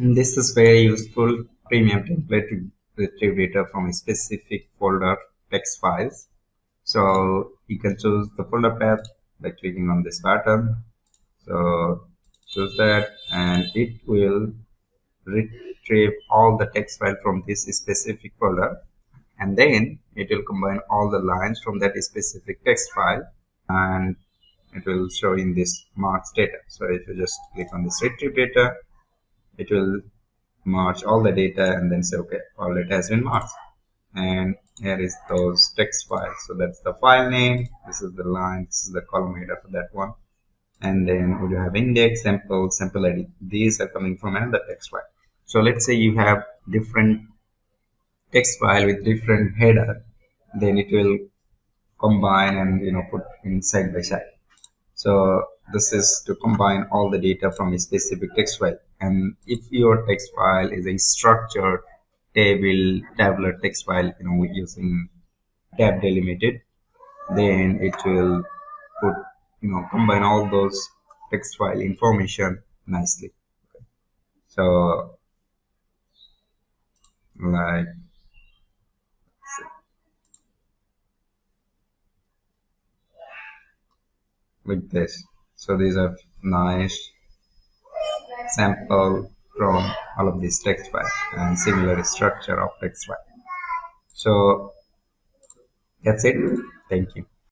This is very useful premium template to retrieve data from a specific folder text files. So you can choose the folder path by clicking on this button. So choose that and it will retrieve all the text file from this specific folder, and then it will combine all the lines from that specific text file, and it will show in this marks data. So if you just click on this retrieve data, it will merge all the data and then say okay, all data has been merged. And here is those text files. So that's the file name, this is the line, this is the column header for that one, and then we have index, sample id. These are coming from another text file. So let's say you have different text file with different header, then it will combine and put in side by side. So this is to combine all the data from a specific text file. And if your text file is a structured tabular text file, using tab delimited, then it will put combine all those text file information nicely. So like with this, so these are nice sample from all of these text files and similar structure of text file. So that's it. Thank you.